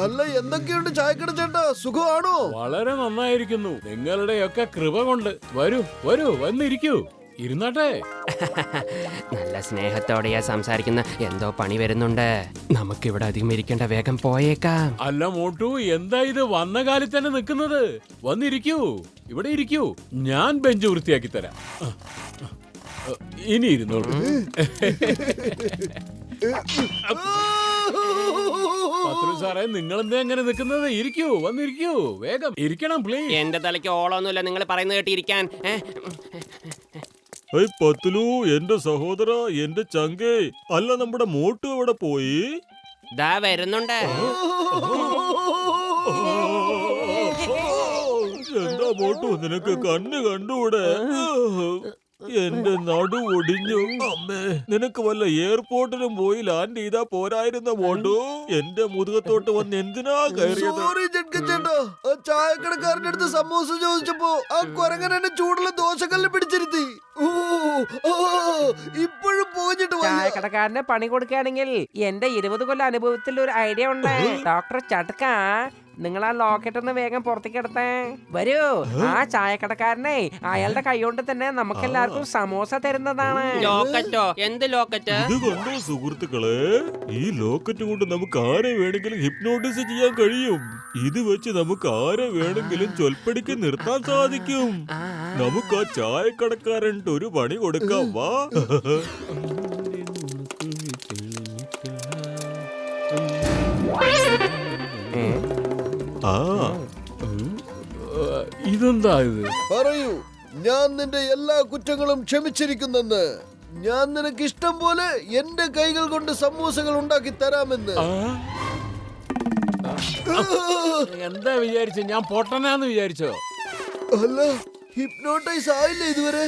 അല്ല, എന്തൊക്കെയുണ്ട് ചായക്കട ചേട്ടാ, സുഖമാണോ? വളരെ നന്നായിരിക്കുന്നു, നിങ്ങളുടെയൊക്കെ കൃപ കൊണ്ട്. വരൂ വരൂ, വന്നിരിക്കൂ, ഇരുന്നാട്ടെ. നല്ല സ്നേഹത്തോടെയാ സംസാരിക്കുന്ന. എന്തോ പണി വരുന്നുണ്ട്. നമുക്കിവിടെ അധികം ഇരിക്കേണ്ട, വേഗം പോയേക്കാം. അല്ല മോട്ടു, എന്താ ഇത് വന്ന കാലിൽ തന്നെ നിൽക്കുന്നത്? വന്നിരിക്കൂ, ഇവിടെ ഇരിക്കൂ, ഞാൻ ബെഞ്ച് വൃത്തിയാക്കി തരാം. ഇനി ഇരുന്നോളൂ. പത്രു സാറേ, നിങ്ങളെന്താ എങ്ങനെ നിൽക്കുന്നത്? ഇരിക്കൂ, വന്നിരിക്കൂ, വേഗം ഇരിക്കണം പ്ലീസ്. എന്റെ തലയ്ക്ക് ഓളൊന്നുമില്ല, നിങ്ങൾ പറയുന്നത് കേട്ടിരിക്കാൻ. പത്തുലു, എന്റെ സഹോദര, എന്റെ ചങ്കേ, അല്ല നമ്മുടെ മോട്ടു അവിടെ പോയി? ദാ വരുന്നുണ്ട്. എന്താ മോട്ടു, നിനക്ക് കണ്ണ് കണ്ടൂടെ? എന്റെ നടു ഒടിഞ്ഞു. അമ്മേ, നിനക്ക് വല്ല എയർപോർട്ടിലും പോയി ലാൻഡ് ചെയ്താ പോരായിരുന്ന മോട്ടു? എന്റെ മുതുകത്തോട്ട് വന്ന് എന്തിനാ കയറിയത്? സോറി ചേട്ടാ, ആ ചായക്കടക്കാരന്റെ അടുത്ത് സമൂസ ചോദിച്ചപ്പോ ആ കുരങ്ങൻ എന്നെ ചൂടുള്ള ദോശക്കല്ല് പിടിച്ചിരുത്തി. ഇപ്പോഴും പോയിട്ട് ചായക്കടക്കാരന് പണി കൊടുക്കുകയാണെങ്കിൽ എന്റെ 20 കൊല്ലം അനുഭവത്തിൽ ഒരു ഐഡിയ ഉണ്ട്. ഡോക്ടർ ചട്ക, നിങ്ങൾ ആ ലോക്കറ്റ് ഒന്ന് വേഗം പുറത്തേക്ക് എടുത്തേ. വരൂ, ആ ചായക്കടക്കാരനെ അയാളുടെ കൈകൊണ്ട് തന്നെ നമുക്കെല്ലാവർക്കും സമോസ തരുന്നതാണ്. ലോക്കറ്റോ? എന്ത് ലോക്കറ്റ്? ഇത് കണ്ടോ സുഹൃത്തുക്കളെ, ഈ ലോക്കറ്റ് കൊണ്ട് നമുക്ക് ആരെ വേണമെങ്കിലും ഹിപ്നോട്ടിസ് ചെയ്യാൻ കഴിയും. ഇത് വെച്ച് നമുക്ക് ആരെ വേണമെങ്കിലും ചൊൽപ്പടിക്ക് നിർത്താൻ സാധിക്കും. നമുക്ക് ആ ചായക്കടക്കാരൻ ഒരു പണി കൊടുക്കാം, വാ. ഇതെന്താ ഇത്? പറയൂ, ഞാൻ നിന്റെ എല്ലാ കുറ്റങ്ങളും ക്ഷമിച്ചിരിക്കുന്നെന്ന്. ഞാൻ നിനക്ക് ഇഷ്ടം പോലെ എന്റെ കൈകൾ കൊണ്ട് സമൂസകൾ ഉണ്ടാക്കി തരാമെന്ന്. എന്താ വിചാരിച്ച? ഞാൻ പൊട്ടനാന്ന് വിചാരിച്ചോ? അല്ല, ഹിപ്നോട്ടൈസ് ആയില്ലേ ഇതുവരെ?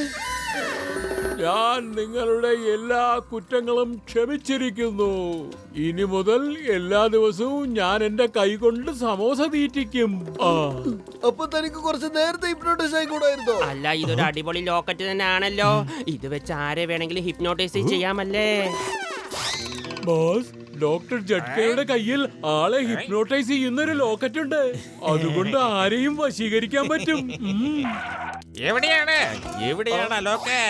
ഞാൻ നിങ്ങളുടെ എല്ലാ കുറ്റങ്ങളും ക്ഷമിച്ചിരിക്കുന്നു. ഇനി മുതൽ എല്ലാ ദിവസവും ഞാൻ എന്റെ കൈ കൊണ്ട് സമോസ തീറ്റിക്കും. അപ്പൊ തനിക്ക് കുറച്ച് നേരത്തെ ഹിപ്നോട്ടൈസ് ആയിക്കൂടായിരുന്നോ? അല്ല, ഇതൊരു അടിപൊളി ലോക്കറ്റ് തന്നെ ആണല്ലോ. ഇത് വെച്ച് ആരെ വേണമെങ്കിലും ഹിപ്നോട്ടൈസ് ചെയ്യാമല്ലേ? ബോസ്, ഡോക്ടർ ജഡ്കയുടെ കയ്യിൽ ആളെ ഹിപ്നോട്ടൈസ് ചെയ്യുന്നൊരു ലോക്കറ്റ് ഉണ്ട്. അതുകൊണ്ട് ആരെയും വശീകരിക്കാൻ പറ്റും. എവിടെയാണ് ലോക്കറ്റ്?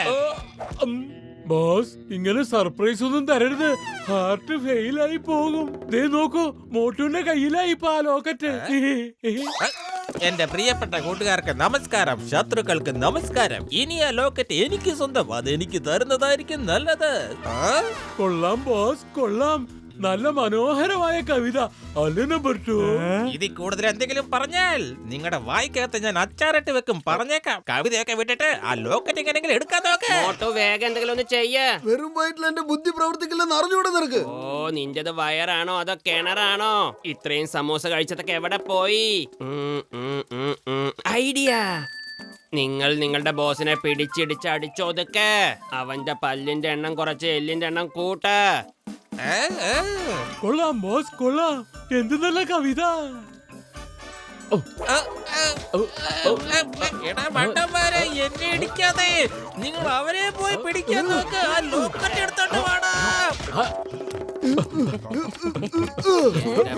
ബോസ്, ഇങ്ങനെ സർപ്രൈസ് ഒന്നും തരരുത്, ഹാർട്ട് ഫെയിൽ ആയി പോകും. ദേ നോക്കൂ, മോട്ടുവിന്റെ കയ്യിലായി ഇപ്പൊ ആ ലോക്കറ്റ്. എന്റെ പ്രിയപ്പെട്ട കൂട്ടുകാർക്ക് നമസ്കാരം, ശത്രുക്കൾക്ക് നമസ്കാരം. ഇനി ആ ലോക്കറ്റ് എനിക്ക് സ്വന്തം, അത് എനിക്ക് തരുന്നതായിരിക്കും നല്ലത്. കൊള്ളാം ബോസ്, കൊള്ളാം. നല്ല മനോഹരമായ കവിത അല്ലേ നമ്പർ 2? ഇതിൽ കൂടുതൽ എന്തെങ്കിലും പറഞ്ഞാൽ നിങ്ങളുടെ വായിക്കകത്ത് ഞാൻ അച്ചാറിട്ട് വെക്കും, പറഞ്ഞേക്കാം. കവിതയൊക്കെ വിട്ടിട്ട് ആ ലോക്കറ്റ് എങ്ങനെയെങ്കിലും എടുക്കാൻ നോക്ക്. മോട്ടോ, വേഗം എന്തെങ്കിലും ഒന്ന് ചെയ്യ. വെറും വയറ്റിൽ എന്റെ ബുദ്ധി പ്രവർത്തിക്കില്ലെന്ന് അറിഞ്ഞൂടെ നിനക്ക്? ഓ, നിന്റേത് വയറാണോ അതോ കിണറാണോ? ഇത്രയും സമോസ കഴിച്ചതൊക്കെ എവിടെ പോയി? ഐഡിയ! നിങ്ങൾ നിങ്ങളുടെ ബോസിനെ പിടിച്ചിടിച്ച് അടിച്ചോതൊക്കെ. അവന്റെ പല്ലിന്റെ എണ്ണം കുറച്ച് എല്ലിന്റെ എണ്ണം കൂട്ട. കൊള്ളാം ബോസ്, കൊള്ളാം. എന്ത് നല്ല കവിത. മണ്ടന്മാരെ, എന്നെ ഇടിക്കാതെ നിങ്ങൾ അവരെ പോയി പിടിക്കാൻ നോക്ക്. ആ ലോക്കറ്റ് എടുത്തോണ്ട് വേണം.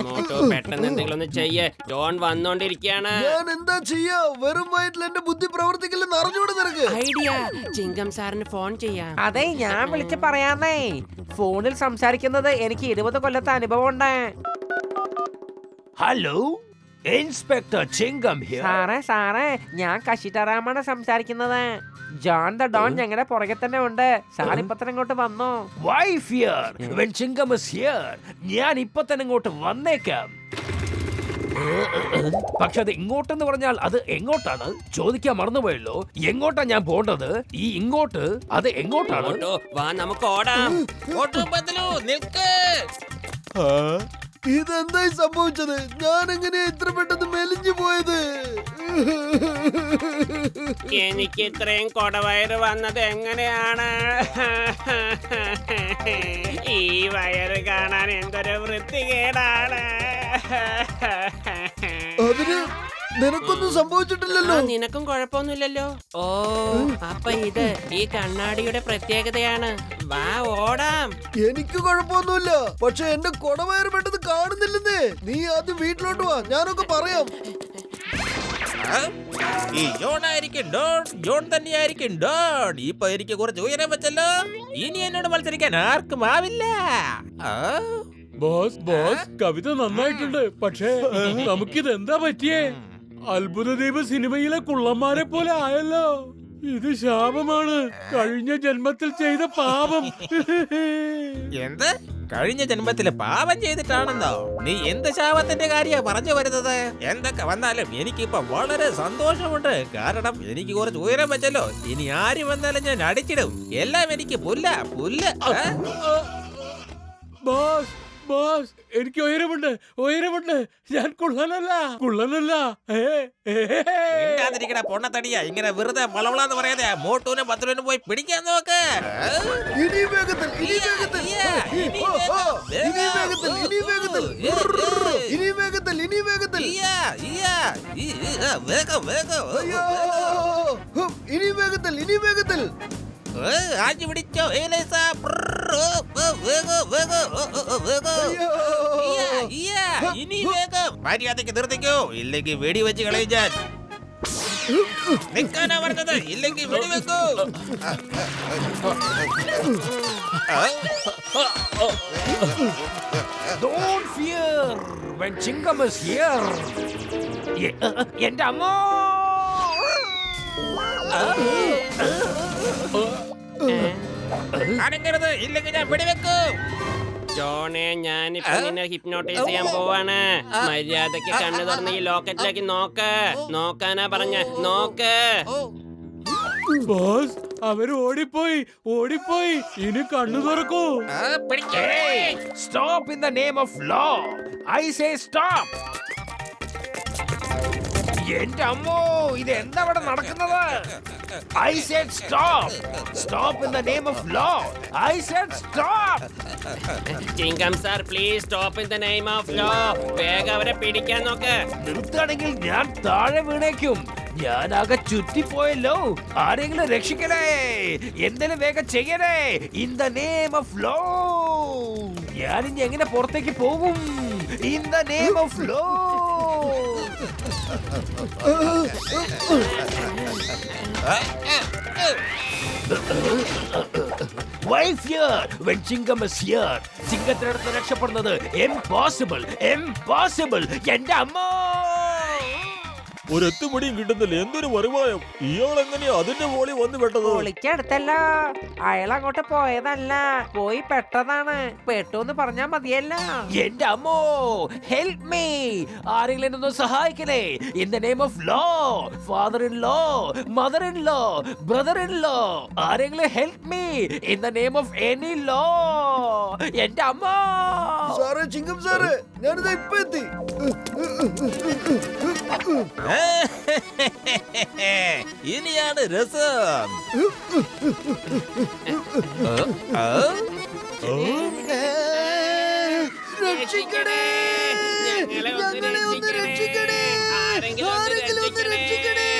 മോട്ടോ, പെട്ടെന്ന് എന്തെങ്കിലും ഒന്ന് ചെയ്യേ. ജോൺ വന്നോണ്ടിരിക്കാണ്. ഞാൻ എന്താ ചെയ്യാ? വെറും വയറ്റിൽ എന്റെ ബുദ്ധി പ്രവർത്തിക്കില്ലെന്ന് അറിഞ്ഞൂടെ നിനക്ക്? ഐഡിയ! ചിങ്കം സാറിന് ഫോൺ ചെയ്യാം. അതെ, ഞാൻ വിളിച്ച് പറയാന്നേ. ഫോണിൽ സംസാരിക്കുന്നത് എനിക്ക് 20 കൊല്ലത്തെ അനുഭവം ഉണ്ട്. Hello, inspector ചിങ്കം here. സാറേ, ഞാൻ കശിട്ടറാമാണ് സംസാരിക്കുന്നത്. ജോൺ ദ ഡോൺ ഞങ്ങളുടെ പുറകെ തന്നെ ഉണ്ട്. സാർ ഇപ്പൊ തന്നെ ഇങ്ങോട്ട് വന്നോ? Why fear when Chingam is here? ഞാൻ ഇപ്പൊ തന്നെ ഇങ്ങോട്ട് വന്നേക്കാം. പക്ഷെ അത് ഇങ്ങോട്ടെന്ന് പറഞ്ഞാൽ അത് എങ്ങോട്ടാണ് ചോദിക്കാൻ മറന്നുപോയല്ലോ. എങ്ങോട്ടാ ഞാൻ പോണ്ടത്? ഈ ഇങ്ങോട്ട്, അത് എങ്ങോട്ടാണ്? മോട്ടോ, വാ, നമുക്ക് ഓടാം. മോട്ടു ബദലു, നിൽക്ക്. ഇതെന്തായി സംഭവിച്ചത്? ഞാൻ എങ്ങനെയാ ഇത്ര പെട്ടെന്ന് മെലിഞ്ഞു പോയത്? എനിക്ക് ഇത്രയും കൊടവയറ് വന്നത് എങ്ങനെയാണ്? ഈ വയറ് കാണാൻ എന്തൊരു വൃത്തികേടാണ്. അതിന് നിനക്കൊന്നും സംഭവിച്ചിട്ടില്ലല്ലോ. നിനക്കും കുഴപ്പമൊന്നുമില്ലല്ലോ. ഓ, അപ്പൊ ഇത് ഈ കണ്ണാടിയുടെ പ്രത്യേകതയാണ്. വാ ഓടാം. എനിക്ക് കുഴപ്പമൊന്നുമില്ല, പക്ഷെ എന്റെ കൊടവയറ് പെട്ടെന്ന് കാണുന്നില്ലെന്നേ. നീ ആദ്യം വീട്ടിലോട്ട് വാ, ഞാനൊക്കെ പറയാം. ഈ ജോൺ ആയിരിക്കും ഡോൺ, ജോൺ തന്നെയായിരിക്കും ഡോൺ. ഇപ്പൊ എനിക്ക് കുറച്ച് ഉയരം വെച്ചല്ലോ. ഇനി എന്നോട് മത്സരിക്കാൻ ആർക്കും ആവില്ല. ബോസ് ബോസ് കവിത നന്നായിട്ടുണ്ട്, പക്ഷേ നമുക്കിത് എന്താ പറ്റിയേ? അത്ഭുതദ്വീപ് സിനിമയിലെ കുള്ളന്മാരെ പോലെ ആയല്ലോ. ഇത് ശാപമാണ്, കഴിഞ്ഞ ജന്മത്തിൽ ചെയ്ത പാപം. എന്ത്? കഴിഞ്ഞ ജന്മത്തില് പാപം ചെയ്തിട്ടാണെന്നോ? നീ എന്ത് ശാപത്തിന്റെ കാര്യ പറഞ്ഞു വരുന്നത്? എന്തൊക്കെ വന്നാലും എനിക്കിപ്പൊ വളരെ സന്തോഷമുണ്ട്. കാരണം എനിക്ക് കുറച്ച് ഉയരം വെച്ചല്ലോ. ഇനി ആര് വന്നാലും ഞാൻ അടിച്ചിടും. എല്ലാം എനിക്ക് പുല്ല പുല്ല. ബോസ് ബോസ് എനിക്ക് ഉയരമുണ്ട്, ഉയരമുണ്ട്. ഞാൻ കുള്ളനല്ല. മിണ്ടാതിരിക്കണ പൊണ്ണത്തടിയാ. ഇങ്ങനെ വെറുതെ വളവളാന്ന് പറയാതെ മോട്ടൂനും പത്തുനും പോയി പിടിക്കാൻ നോക്ക്. ഇനി വേഗത്തിൽ, ഇനി വേഗത്തിൽ, ഇനി വേഗത്തിൽ, ഇനി വേഗത്തിൽ, ഇനി വേഗത്തിൽ, ഇനി വേഗത്തിൽ. വേഗം വേഗം. അയ്യോ, ഇനി വേഗത്തിൽ, ഇനി വേഗത്തിൽ. ആഞ്ഞു പിടിച്ചോ ഏലേസ. വേഗം വേഗം വേഗം. ഇനി വേഗം. മര്യാദക്ക് നിർത്തിക്കോ, ഇല്ലെങ്കിൽ വെടി വെച്ച് കളയും ഞാൻ. നിൽക്കാനാ പറഞ്ഞത്, ഇല്ലെങ്കിൽ വെടിവെക്കൂ. Don't fear when Chingam is here. എന്റെ അമ്മോ! അനങ്ങരുത്, ഇല്ലെങ്കിൽ ഞാൻ വെടിവെക്കും. ജോണെ, ഞാനിപ്പോ നിന്നെ ഹിപ്നോട്ടൈസ് ചെയ്യാൻ പോവാണ്. മര്യാദക്ക് കണ്ണു തുറന്ന് ഈ ലോക്കറ്റിലേക്ക് നോക്ക്. നോക്കാനാ പറഞ്ഞ, നോക്ക്. ബോസ് അവര് ഓടിപ്പോയി. ഇനി കണ്ണു തുറക്കൂ. Hey, stop in the name of law. I say stop. എന്റെ അമ്മോ, ഇത് എന്താ ഇവിടെ നടക്കുന്നത്? I said stop. Stop in the name of law. I said stop. Chingam sir, please stop in the name of law. വേഗം അവരെ പിടിക്കാൻ നോക്ക്. നിർത്താണെങ്കിൽ ഞാൻ താഴെ വീണേക്കും. ഞാനാകെ ചുറ്റിപ്പോയല്ലോ. ആരെങ്കിലും രക്ഷിക്കണേ, എന്തെങ്കിലും വേഗം ചെയ്യണേ. In the name of law. ഞാനിനി എങ്ങനെ പുറത്തേക്ക് പോകും? In the name of law. Why fear when Chingam is here? ചിങ്കത്തിനടുത്ത് രക്ഷപ്പെടുന്നത് impossible. എന്റെ അമ്മ! ഒരെത്തുമണിയും കിട്ടുന്നില്ല. എന്തൊരു വരുമാനം. ഇയാൾ എങ്ങനെയാ അതിന്റെ മോളിൽ വന്ന് പെട്ടത്? ഒളിച്ചെടുത്തല്ലോ. അയാൾ അങ്ങോട്ട് പോയതല്ല, പോയി പെട്ടതാണ്. പെട്ടു പറഞ്ഞാ മതിയല്ലോ. എന്റെ അമ്മോ, ഹെൽപ് മീ. ആരെങ്കിലും ഒന്ന് സഹായിക്കണേ. In the name of law. Father in law, mother in law, brother in law. ആരെങ്കിലും help me. In the name of any law. എന്റെ അമ്മ! സാറേ, ചിങ്കം സാറേ, ഞാനിതാ ഇപ്പൊ എത്തി. ഇനിയാണ് രസം. രക്ഷിക്കണേ, ഞങ്ങളെ ഒന്ന് രക്ഷിക്കണേ. ആരെങ്കിലും ഒന്ന് രക്ഷിക്കണേ.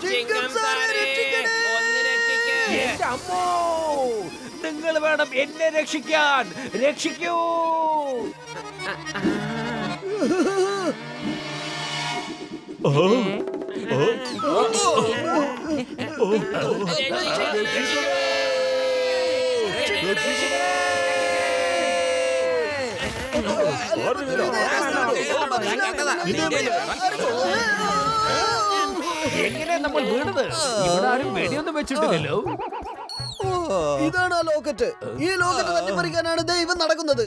ചിങ്കം സാറേ, ഒന്ന് രക്ഷിക്കേ. എന്റെ അമ്മോ, നിങ്ങൾ വേണം എന്നെ രക്ഷിക്കാൻ. രക്ഷിക്കൂ. എങ്ങനെ നമ്മൾ വീണത്? ഇവിടെ ആരും വെടിയൊന്നും വെച്ചിട്ടില്ലല്ലോ. ഇതാണ് ആ ലോക്കറ്റ്. ഈ ലോക്കറ്റ് തട്ടിപ്പറിക്കാനാണ് ദൈവം നടക്കുന്നത്.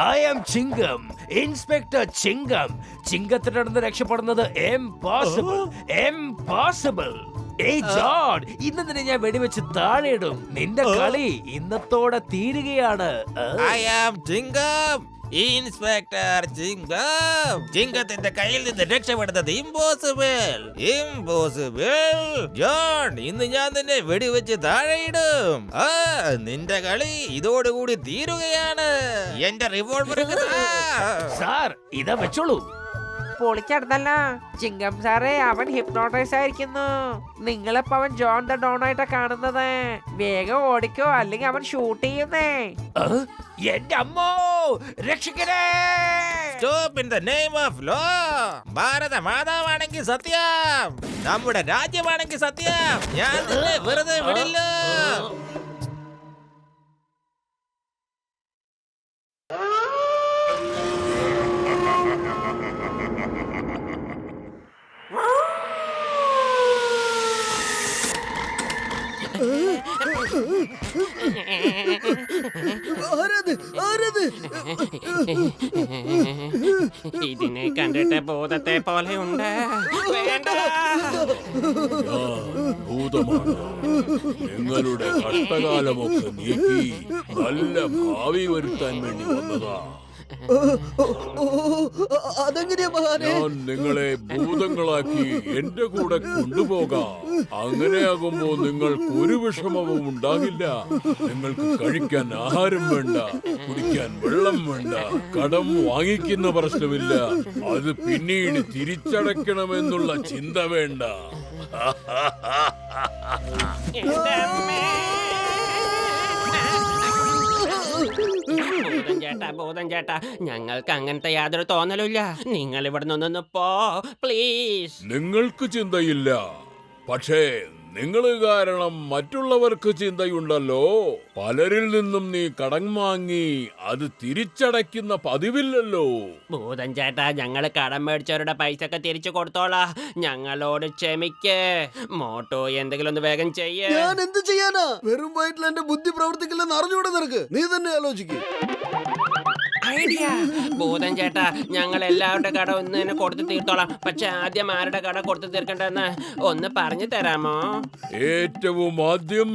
I am ചിങ്കം, inspector ചിങ്കം. ചിങ്കത്തിന്റെ അടുത്ത് രക്ഷപ്പെടുന്നത് impossible. ഏയ് ജോൺ, ഇന്ന് തന്നെ ഞാൻ വെടിവെച്ച് താഴെയിടും. നിന്റെ കളി ഇന്നത്തോടെ തീരുകയാണ്. I am ചിങ്കം, inspector ചിങ്കം. ചിങ്കത്തിന്റെ കയ്യിൽ നിന്ന് രക്ഷപ്പെടുന്നത് ഇമ്പോസിബിൾ. ജോൺ, ഇന്ന് ഞാൻ നിന്നെ വെടിവെച്ച് താഴെയിടും. നിന്റെ കളി ഇതോടുകൂടി തീരുകയാണ്. എന്റെ റിവോൾവർ സാർ, ഇതാ വെച്ചോളൂ. പൊളിച്ചടന്നല്ല. ചിങ്കം സാറേ, അവൻ ഹിപ്നോട്ടൈസ് ആയിരിക്കുന്നു. നിങ്ങളിപ്പോ അവൻ ജോൺ ദ ഡോൺ ആയിട്ടാ കാണുന്നത്. വേഗം ഓടിക്കോ, അല്ലെങ്കിൽ അവൻ ഷൂട്ട് ചെയ്യുന്നേ. എന്റെ അമ്മോ, രക്ഷിക്കണേ! Stop in the name of law. ഭാരത മാതാവാണെങ്കിൽ സത്യം, നമ്മുടെ രാജ്യമാണെങ്കിൽ സത്യം. ഞാൻ നിന്നെ വെറുതെ വിടില്ല. ആരത്? ആരത്? ഇതിനെ കണ്ടിട്ട് ഭൂതത്തെ പോലെ ഉണ്ട്. വേണ്ട. ഭൂതമാണ്. നിങ്ങളുടെ കഷ്ടകാലമൊക്കെ നീക്കി നല്ല ഭാവി വരുത്താൻ വേണ്ടി വന്നതാ. അതെങ്ങനെയാ മഹാനെ? ഞാൻ നിങ്ങളെ ഭൂതങ്ങളാക്കി എന്റെ കൂടെ കൊണ്ടുപോകാം. അങ്ങനെയാകുമ്പോ നിങ്ങൾക്ക് ഒരു വിഷമവും ഉണ്ടാകില്ല. നിങ്ങൾക്ക് കഴിക്കാൻ ആഹാരം വേണ്ട, കുടിക്കാൻ വെള്ളം വേണ്ട, കടം വാങ്ങിക്കുന്ന പ്രശ്നമില്ല, അത് പിന്നീട് തിരിച്ചടയ്ക്കണമെന്നുള്ള ചിന്ത വേണ്ട. എന്റെ അമ്മേ. ഭൂതം ചേട്ടാ, ഞങ്ങൾക്ക് അങ്ങനത്തെ യാതൊരു തോന്നലുമില്ല. നിങ്ങൾ ഇവിടെ നിന്നൊന്ന് പോ പ്ലീസ്. നിങ്ങൾക്ക് ചിന്തയില്ല, പക്ഷേ നിങ്ങൾ കാരണം മറ്റുള്ളവർക്ക് ചിന്തയുണ്ടല്ലോ. പലരിൽ നിന്നും നീ കടം വാങ്ങി അത് തിരിച്ചടയ്ക്കുന്ന പതിവില്ലല്ലോ. ഭൂതം ചേട്ടാ, ഞങ്ങള് കടം മേടിച്ചവരുടെ പൈസ ഒക്കെ തിരിച്ചു കൊടുത്തോളാ. ഞങ്ങളോട് ക്ഷമിക്ക്. മോട്ടോ എന്തെങ്കിലും ഒന്ന് വേഗം ചെയ്യേ. ഞാൻ എന്ത് ചെയ്യാനാ? വെറും വയറ്റിൽ എന്റെ ബുദ്ധി പ്രവർത്തിക്കില്ലെന്ന് അറിഞ്ഞൂടെ നിനക്ക്? നീ തന്നെ ആലോചിക്ക്. ഐഡിയ. ഭൂതം ചേട്ടാ, ഞങ്ങൾ എല്ലാവരുടെ കട ഒന്ന് തന്നെ കൊടുത്തു തീർത്തോളാം. പക്ഷെ ആദ്യം ആരുടെ കട കൊടുത്തു തീർക്കണ്ടെന്ന് ഒന്ന് പറഞ്ഞു തരാമോ? ഏറ്റവും ആദ്യം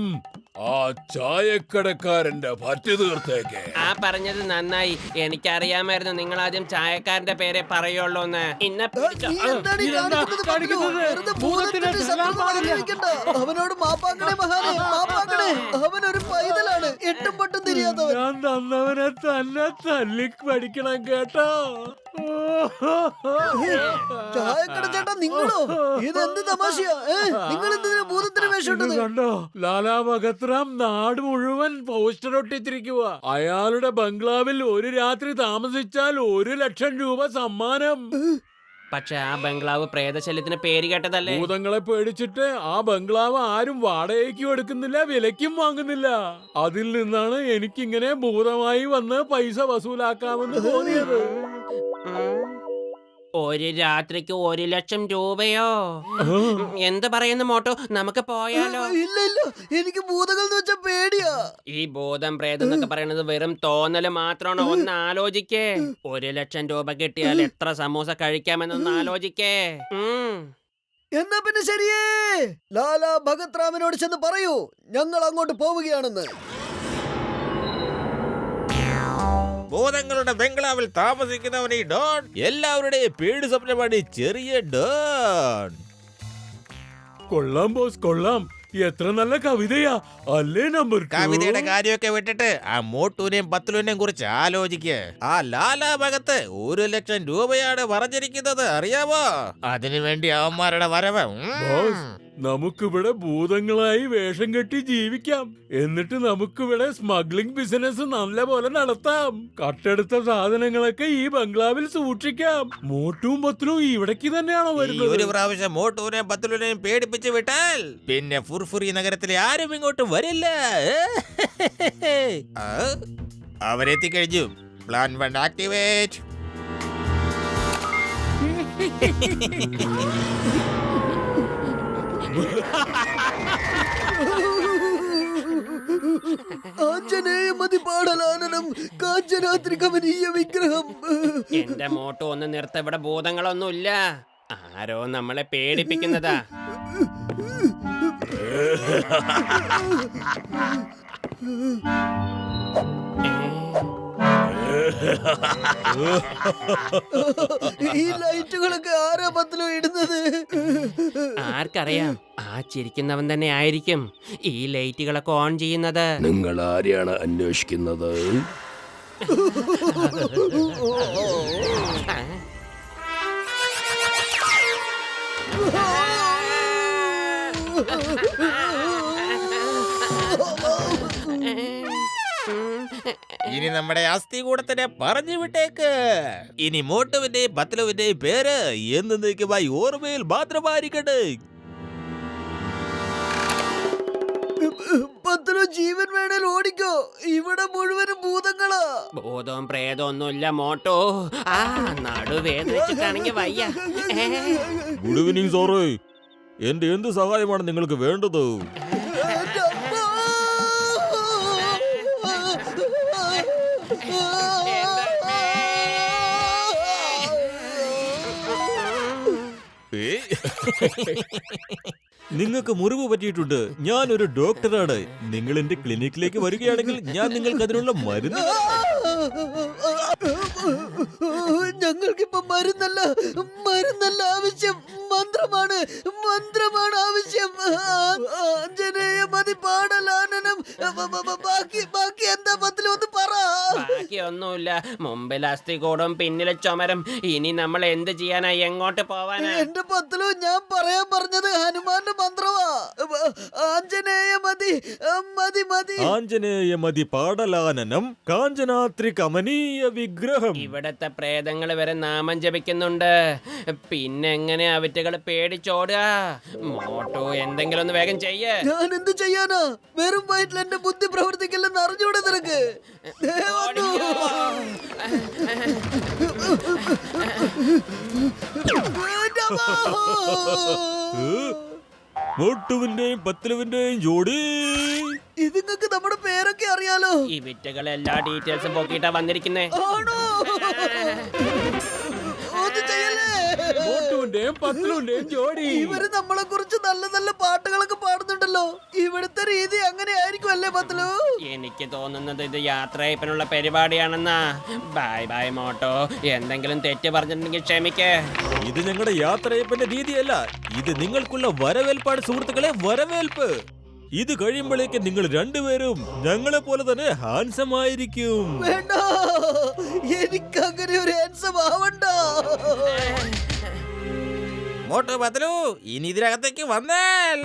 ആ ചായക്കടക്കാരന്റെ പറ്റി തീർത്തേക്ക്. ആ പറഞ്ഞത് നന്നായി. എനിക്കറിയാമായിരുന്നു നിങ്ങൾ ആദ്യം ചായക്കാരന്റെ പേരെ പറയുള്ളൂന്ന്. ഇന്നെ പിടിച്ചോ. നീ എന്താണ് ഈ കാണിക്കുന്നത് പത്ലു? വെറുതെ ഭൂതത്തിന്റെ ശബ്ദം ആഗ്രഹിക്കണ്ട. അവനോട് മാപ്പാക്കണേ മഹാനെ, മാപ്പാക്കണേ. അവനൊരു പൈതലാണ്, എട്ടും പൊട്ടും തിരിയാത്തവൻ. ഞാൻ തന്നവനെ തന്നെ തല്ലി പഠിക്കണം കേട്ടോ. ചായക്കട ചേട്ടാ, നിങ്ങളോ? ഇതെന്ത് തമാശയാ? നിങ്ങൾ എന്തിനാ ഭൂതത്തിന് വേഷം? കണ്ടോ, ലാലാ ഭഗത്റാം നാട് മുഴുവൻ പോസ്റ്റർ ഒട്ടിച്ചിരിക്കുക. അയാളുടെ ബംഗ്ലാവിൽ ഒരു രാത്രി താമസിച്ചാൽ 1,00,000 രൂപ സമ്മാനം. പക്ഷെ ആ ബംഗ്ലാവ് പ്രേതശല്യത്തിന് പേര് കേട്ടതല്ലേ? ഭൂതങ്ങളെ പേടിച്ചിട്ട് ആ ബംഗ്ലാവ് ആരും വാടകയ്ക്കും എടുക്കുന്നില്ല, വിലയ്ക്കും വാങ്ങുന്നില്ല. അതിൽ നിന്നാണ് എനിക്കിങ്ങനെ ഭൂതമായി വന്ന് പൈസ വസൂലാക്കാമെന്ന് തോന്നിയത്. ഒരു രാത്രിക്ക് 1,00,000 രൂപയോ? എന്ത് പറയുന്നു മോട്ടോ, നമുക്ക് പോയാലോ? ഇല്ല ഇല്ല, എനിക്ക് ഭൂതങ്ങൾ എന്ന് വെച്ചാ പേടിയാ. ഈ ഭൂതം പ്രേതം എന്നൊക്കെ പറയുന്നത് വെറും തോന്നല് മാത്രമാണ്. ഒന്ന് ആലോചിക്കേ. 1,00,000 രൂപ കിട്ടിയാൽ എത്ര സമൂസ കഴിക്കാമെന്നൊന്ന് ആലോചിക്കേ. എന്നാ പിന്നെ ശരിയേ, ലാലാ ഭഗത് റാമിനോട് ചെന്ന് പറയൂ ഞങ്ങൾ അങ്ങോട്ട് പോവുകയാണെന്ന്. ഭൂതങ്ങളുടെ ബംഗ്ലാവിൽ താമസിക്കുന്നവൻ ഈ ഡോൺ. എല്ലാവരുടെയും പേടി സ്വപ്നമാണ് ഈ ചെറിയ ഡോൺ. കൊള്ളാം ബോസ്, കൊള്ളാം. എത്ര നല്ല കവിതയാ അല്ലേ? നമ്പർ 2. കവിതയുടെ കാര്യമൊക്കെ വിട്ടിട്ട് ആ മോട്ടൂനെയും പത്ലുവിനെയും കുറിച്ച് ആലോചിക്ക്. ആ ലാലാ ഭഗത്ത് 1,00,000 രൂപയാണ് പറഞ്ഞിരിക്കുന്നത്, അറിയാമോ? അതിനുവേണ്ടി അവന്മാരുടെ വരവ്. ബോസ്, നമുക്കിവിടെ ഭൂതങ്ങളായി വേഷം കെട്ടി ജീവിക്കാം. എന്നിട്ട് നമുക്കിവിടെ സ്മഗ്ലിംഗ് ബിസിനസ് നല്ല പോലെ നടത്താം. കട്ടെടുത്ത സാധനങ്ങളൊക്കെ ഈ ബംഗ്ലാവിൽ സൂക്ഷിക്കാം. മോട്ടും പത്ലും ഇവിടേക്ക് തന്നെയാണോ വരുന്നത്? ഒരു പ്രാവശ്യം മോട്ടൂനെയും പത്ലുവിനെയും പേടിപ്പിച്ച് വിട്ടാൽ പിന്നെ ഫുർഫുറി നഗരത്തിലെ ആരും ഇങ്ങോട്ട് വരില്ല. അവരെത്തിക്കഴിഞ്ഞു. Plan 1 activate. ആഞ്ജനേയമതി പാടലാനനം കാഞ്ചനാത്രി കമനീയ വിഗ്രഹം. എന്റെ മോട്ടോ ഒന്ന് നിർത്ത. ഇവിടെ ഭൂതങ്ങളൊന്നുമില്ല. ആരോ നമ്മളെ പേടിപ്പിക്കുന്നതാ. ഈ ലൈറ്റുകളൊക്കെ ആരാ പത്ലു ഇടുന്നത്? ആർക്കറിയാം, ആ ചിരിക്കുന്നവൻ തന്നെ ആയിരിക്കും ഈ ലൈറ്റുകളൊക്കെ ഓൺ ചെയ്യുന്നത്. നിങ്ങൾ ആരെയാണ് അന്വേഷിക്കുന്നത്? ഇനി നമ്മുടെ അസ്ഥി കൂടത്തിനെ പറഞ്ഞു വിട്ടേക്ക്. ഇനി മോട്ടുവിന്റെയും പത്ലുവിന്റെയും പേര് എന്നേക്കുമായി ഓർമ്മയിൽ മാത്രമായിരിക്കട്ടെ. പത്ലു, ജീവൻ വേണേൽ ഓടിക്കോ. ഇവിടെ മുഴുവനും ഭൂതങ്ങളാ. ഭൂതവും പ്രേതവും ഒന്നുമില്ല മോട്ടോ. ആ നടുവേദനിച്ചിട്ടാണെങ്കിൽ വയ്യ. ഗുഡ് ഈവനിങ് സാറേ. എന്റെ എന്ത് സഹായമാണ് നിങ്ങൾക്ക് വേണ്ടത്? എന്റെ അമ്മ! നിങ്ങൾക്ക് മുറിവ് പറ്റിയിട്ടുണ്ട്. ഞാൻ ഒരു ഡോക്ടറാണ്. നിങ്ങൾ എന്റെ ക്ലിനിക്കിലേക്ക് വരികയാണെങ്കിൽ ഞാൻ നിങ്ങൾക്ക് അതിനുള്ള മരുന്ന്. ഞങ്ങൾക്കിപ്പോ മരുന്നല്ല ആവശ്യം. മന്ത്രമാണ് ആവശ്യം. ആഞ്ജനേയ മതി പാടലാനനം. ബാക്കി എന്താ പത്തിലും ഒന്ന് പറ. ബാക്കിയൊന്നുമില്ല. മുമ്പിൽ അസ്ഥികൂടും, പിന്നിലെ ചുമരും. ഇനി നമ്മൾ എന്ത് ചെയ്യാനാ? എങ്ങോട്ട് പോവാനാ? എന്റെ പത്തിലും ഞാൻ പറയാൻ പറഞ്ഞത് ഹനുമാന്റെ മന്ത്രമാ. ആഞ്ജനേയ മതി. ആഞ്ജനേയ മതി പാടലാനനം കാഞ്ചനാത്രി കമനീയ വിഗ്രഹം. ഇവിടത്തെ പ്രേതങ്ങൾ വരെ നാമം ജപിക്കുന്നുണ്ട്. പിന്നെ എങ്ങനെ അവറ്റുകൾ പേടിച്ചോടുക? മോട്ടോ, എന്തെങ്കിലും ഒന്ന് വേഗം ചെയ്യ്. ഞാൻ എന്ത് ചെയ്യാനാ? വെറും വയറ്റിൽ എന്റെ ബുദ്ധി പ്രവർത്തിക്കില്ലെന്ന് അറിഞ്ഞൂടെ നിനക്ക്? മോട്ടുവിന്റെയും പത്ലുവിന്റെയും ജോഡി. ഇതിങ്ങൾക്ക് നമ്മുടെ പേരൊക്കെ അറിയാലോ. ഈ വിറ്റുകൾ എല്ലാ ഡീറ്റെയിൽസും പോക്കിയിട്ടാ വന്നിരിക്കുന്നേ. ആണോ? ഒന്ന് ചെയ്യല്ലേ? മോട്ടുവിന്റെയും പത്ലുവിന്റെയും ജോഡി. ഇവര് നമ്മളെ കുറിച്ച് നല്ല പാട്ടുകളൊക്കെ പാടുന്നുണ്ടല്ലോ. ഇവിടുത്തെ രീതി അങ്ങനെ ആയിരിക്കും അല്ലേ പത്ലു? എനിക്ക് തോന്നുന്നത് ഇത് യാത്രയപ്പിനുള്ള പരിപാടിയാണെന്നാ. By motto. എന്തെങ്കിലും തെറ്റ് പറഞ്ഞിട്ടുണ്ടെങ്കിൽ ക്ഷമിക്കേ. ഇത് ഞങ്ങളുടെ യാത്രയപ്പിന്റെ രീതിയല്ല. ഇത് നിങ്ങൾക്കുള്ള വരവേൽപ്പാണ് സുഹൃത്തുക്കളെ, വരവേൽപ്പ്. ഇത് കഴിയുമ്പോഴേക്ക് നിങ്ങൾ രണ്ടുപേരും ഞങ്ങളെ പോലെ തന്നെ ഹാൻസം ആയിരിക്കും. വേണ്ട, എനിക്കങ്ങനെ ഒരു ഹാൻസം ആവണ്ട. മോട്ടു, പത്ലു, ഇനി ഇതിനകത്തേക്ക് വന്നാൽ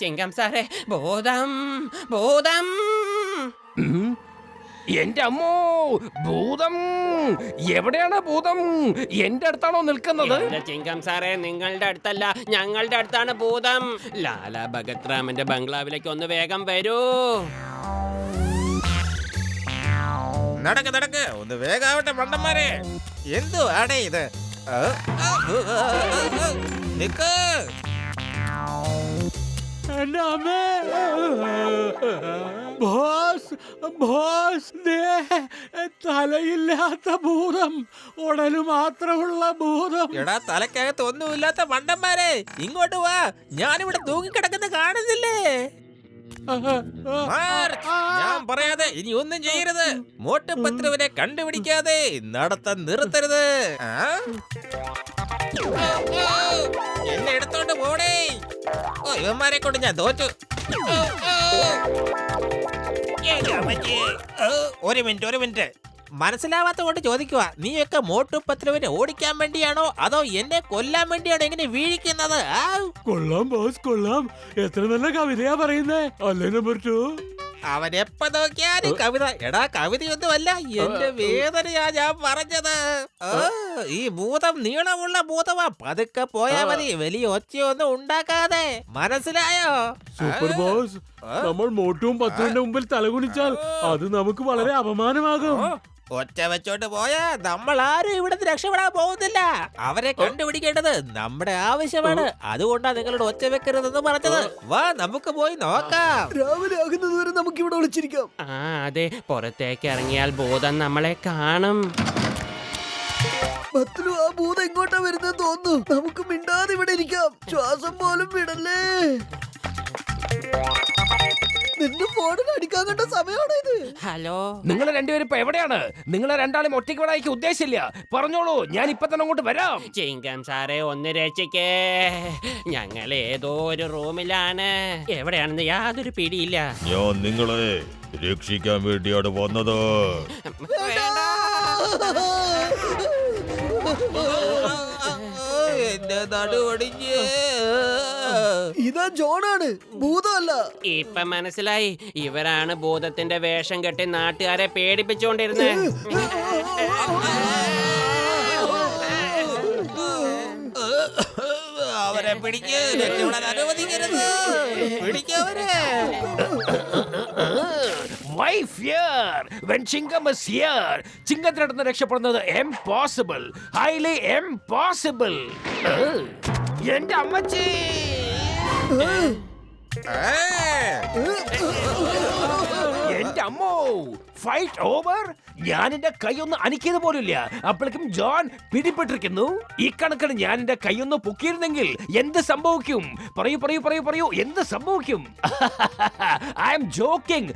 ചിങ്കം സാറേ, ഭൂതം. എന്റെ അമ്മോ, ഭൂതം! എവിടെയാണ് ഭൂതം? എന്റെ അടുത്താണോ നിൽക്കുന്നത്? എന്റെ ചിങ്കം സാറേ, നിങ്ങളുടെ അടുത്തല്ല, ഞങ്ങളുടെ അടുത്താണ് ഭൂതം. ലാലാ ഭഗത് റാമിന്റെ ബംഗ്ലാവിലേക്ക് ഒന്ന് വേഗം വരൂ. നടക്ക്, ഒന്ന് വേഗാവട്ടെ മണ്ടന്മാരെ. എന്തു ആടേ ഇത്? നിക്ക്. എന്റെ അമ്മേ! ബോസ്, തലയില്ലാത്ത ഭൂതം, ഉടല് മാത്രമുള്ള ഭൂതം. എടാ, തലക്കകത്ത് ഒന്നുമില്ലാത്ത മണ്ടന്മാരെ, ഇങ്ങോട്ട് വാ. ഞാനിവിടെ തൂങ്ങിക്കിടക്കുന്ന കാണുന്നില്ലേ? മാർച്ച്. ഞാൻ പറയാതെ ഇനി ഒന്നും ചെയ്യരുത്. മോട്ടു പത്ലുവിനെ കണ്ടുപിടിക്കാതെ നടത്താൻ നിർത്തരുത്. എന്നെ എടുത്തോണ്ട് പോടേ. ഇവന്മാരെ കൊണ്ട് ഞാൻ തോറ്റു. ഒരു മിനിറ്റ്. മനസ്സിലാവാത്ത കൊണ്ട് ചോദിക്കുക. നീയൊക്കെ മോട്ടു പത്ലുവിനെ ഓടിക്കാൻ വേണ്ടിയാണോ അതോ എന്നെ കൊല്ലാൻ വേണ്ടിയാണോ എങ്ങനെ വീഴിക്കുന്നത്? കൊള്ളാം ബോസ്, കൊള്ളാം. എത്ര നല്ല കവിതയാ പറയുന്നേ, അല്ലേ നമ്പർ 2? അവൻ എപ്പ നോക്കിയാലും കവിത. എടാ, കവിതയൊന്നുമല്ല, എന്റെ വേദനയാ ഞാൻ പറഞ്ഞത്. ഈ ഭൂതം നീളമുള്ള ഭൂതമാ. പതുക്കെ പോയാ മതി, വലിയ ഒച്ചയൊന്നും ഉണ്ടാക്കാതെ. മനസ്സിലായോ? Super boss. നമ്മൾ മോട്ടുവും പത്ലുവിന്റെ മുമ്പിൽ തലകുനിച്ചാൽ അത് നമുക്ക് വളരെ അപമാനമാകും. ഒറ്റ വെച്ചോണ്ട് പോയാ നമ്മൾ ആരും ഇവിടുന്ന് രക്ഷപ്പെടാൻ പോകുന്നില്ല. അവരെ കണ്ടുപിടിക്കേണ്ടത് നമ്മുടെ ആവശ്യമാണ്. അതുകൊണ്ടാ നിങ്ങളോട് ഒറ്റ വെക്കരുതെന്ന് പറഞ്ഞത്. വാ, നമുക്ക് പോയി നോക്കാം. രാവിലെ ആകുന്നത് വരെ നമുക്ക് ഇവിടെ ഒളിച്ചിരിക്കാം. അതെ, പുറത്തേക്ക് ഇറങ്ങിയാൽ ഭൂതം നമ്മളെ കാണും. പത്ലു, ആ ഭൂതം ഇങ്ങോട്ടാ വരുന്നത് തോന്നുന്നു. നമുക്ക് മിണ്ടാതെ ഇവിടെ ഇരിക്കാം. ശ്വാസം പോലും വിടല്ലേ. നിന്റെ ഫോണിൽ അടിക്കാൻ കണ്ട സമയമാണോ ഇത്? ഹലോ, നിങ്ങൾ രണ്ടുപേരും ഇപ്പൊ എവിടെയാണ്? നിങ്ങളെ രണ്ടാളും ഒറ്റയ്ക്ക് വിടാൻ എനിക്ക് ഉദ്ദേശമില്ല. പറഞ്ഞോളൂ, ഞാൻ ഇപ്പൊ തന്നെ അങ്ങോട്ട് വരാം. ചിങ്കം സാറേ, ഒന്ന് രക്ഷിക്കേ. ഞങ്ങൾ ഏതോ ഒരു റൂമിലാണ്. എവിടെയാണെന്ന് യാതൊരു പിടിയില്ല. ഞാൻ നിങ്ങളെ രക്ഷിക്കാൻ വേണ്ടിയാണ് വന്നത്. എന്റെ നടുവടിഞ്ഞ്. ഇതാ ജോണാണ്, ഭൂതമല്ല. ഇപ്പൊ മനസ്സിലായി, ഇവരാണ് ഭൂതത്തിന്റെ വേഷം കെട്ടി നാട്ടുകാരെ പേടിപ്പിച്ചുകൊണ്ടിരുന്നത്. അവരെ പിടിക്ക്, രക്ഷപ്പെടാൻ അനുവദിക്കരുത്. പിടിക്കവരെ. Why fear when Chingam is here? ചിങ്കത്തിനടുത്ത് രക്ഷപ്പെടുന്നത് impossible, highly impossible. എന്റെ അമ്മച്ചി. എന്റെ അമ്മോ, ഫൈറ്റ് ഓവർ. ഞാൻ എന്റെ കൈയൊന്ന് അനക്കിയത് പോലില്ല, അപ്പോഴേക്കും ജോൺ പിടിപ്പെട്ടിരിക്കുന്നു. ഈ കണക്കിന് ഞാൻ എന്റെ കൈയൊന്ന് പൊക്കിയിരുന്നെങ്കിൽ എന്ത് സംഭവിക്കും? പറയൂ പറയൂ പറയൂ പറയൂ, എന്ത് സംഭവിക്കും? I M joking.